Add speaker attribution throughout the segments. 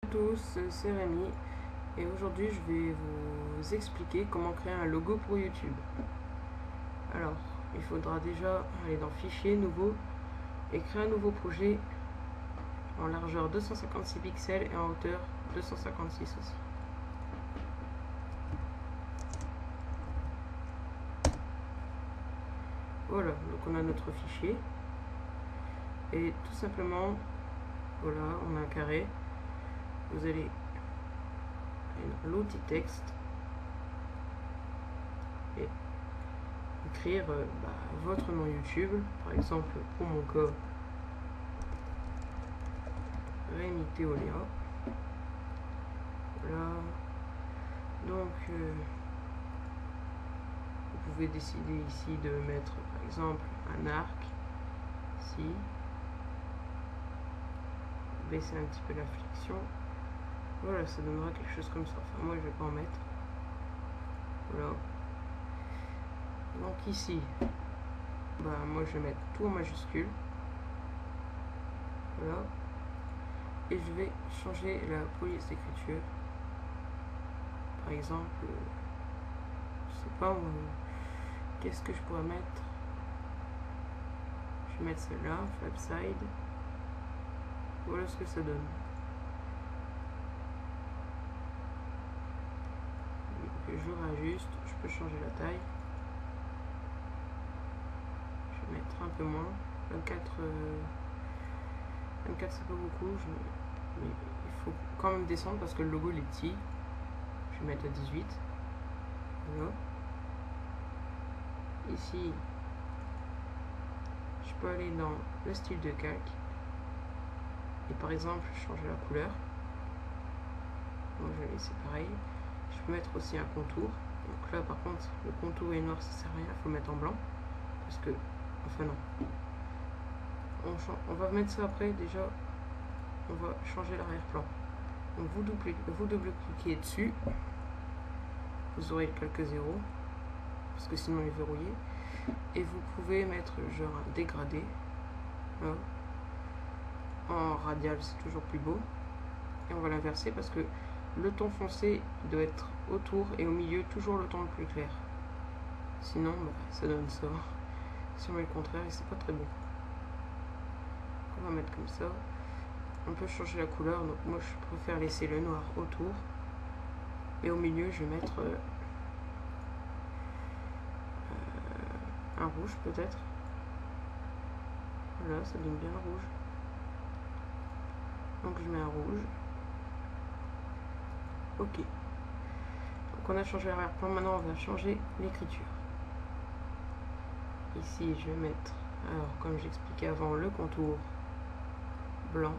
Speaker 1: Bonjour à tous, c'est Rémi et aujourd'hui je vais vous expliquer comment créer un logo pour YouTube. Alors, il faudra déjà aller dans Fichier, Nouveau et créer un nouveau projet en largeur 256 pixels et en hauteur 256 aussi. Voilà, donc on a notre fichier et tout simplement, voilà, on a un carré. Vous allez dans l'outil texte et écrire votre nom YouTube, par exemple pour mon cas Rémi Théolia. Voilà, donc vous pouvez décider ici de mettre par exemple un arc ici, baisser un petit peu la flexion. Voilà, ça donnera quelque chose comme ça. Enfin, moi je vais pas en mettre. Voilà. Donc ici, moi je vais mettre tout en majuscule. Voilà. Et je vais changer la police d'écriture. Par exemple, je sais pas, qu'est-ce que je pourrais mettre? Je vais mettre celle-là, flapside. Voilà ce que ça donne. Donc je réajuste, je peux changer la taille. Je vais mettre un peu moins. 24 c'est pas beaucoup, mais il faut quand même descendre parce que le logo il est petit. Je vais mettre à 18. Voilà. Ici, je peux aller dans le style de calque et par exemple changer la couleur. Donc je vais laisser pareil. Je peux mettre aussi un contour. Donc là par contre le contour est noir, ça sert à rien, il faut le mettre en blanc parce que, enfin non, on va mettre ça après. Déjà on va changer l'arrière-plan. Donc vous double-cliquez dessus, vous aurez le calque 0 parce que sinon il est verrouillé, et vous pouvez mettre genre un dégradé. Voilà. En radial c'est toujours plus beau, et on va l'inverser parce que le ton foncé doit être autour et au milieu toujours le ton le plus clair, sinon ça donne ça. Si on met le contraire, et c'est pas très beau. On va mettre comme ça. On peut changer la couleur, donc moi je préfère laisser le noir autour et au milieu je vais mettre un rouge peut-être. Voilà, ça donne bien le rouge. Donc je mets un rouge. Ok. Donc on a changé l'arrière-plan, maintenant on va changer l'écriture. Ici je vais mettre, alors comme j'expliquais avant, le contour blanc.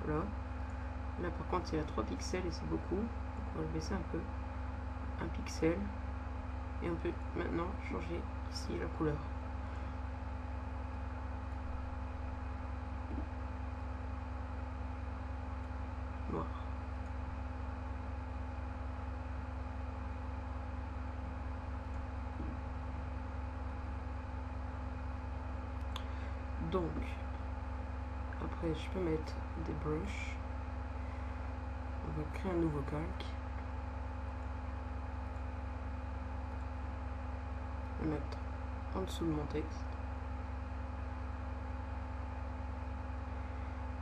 Speaker 1: Voilà. Là par contre il y a 3 pixels et c'est beaucoup. Donc on va le baisser un peu. 1 pixel. Et on peut maintenant changer ici la couleur. Noir. Donc, après je peux mettre des brushes. On va créer un nouveau calque. Je vais mettre en dessous de mon texte.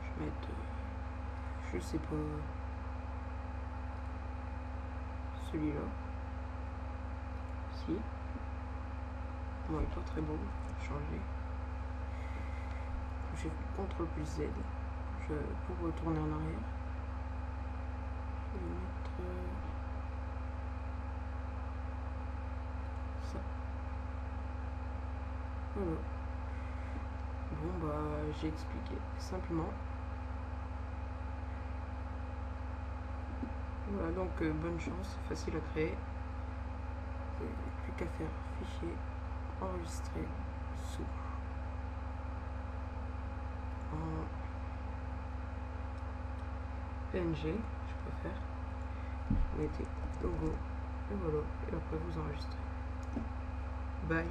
Speaker 1: Je vais mettre, je sais pas, celui-là. Si. Bon, il est pas très beau, je vais changer. J'ai CTRL plus Z pour retourner en arrière. Je vais mettre ça. Voilà. Bon j'ai expliqué simplement. Voilà, donc bonne chance, c'est facile à créer. Plus qu'à faire fichier, enregistrer sous en PNG, je préfère. Vous mettez logo et voilà, et après vous enregistrez. Bye.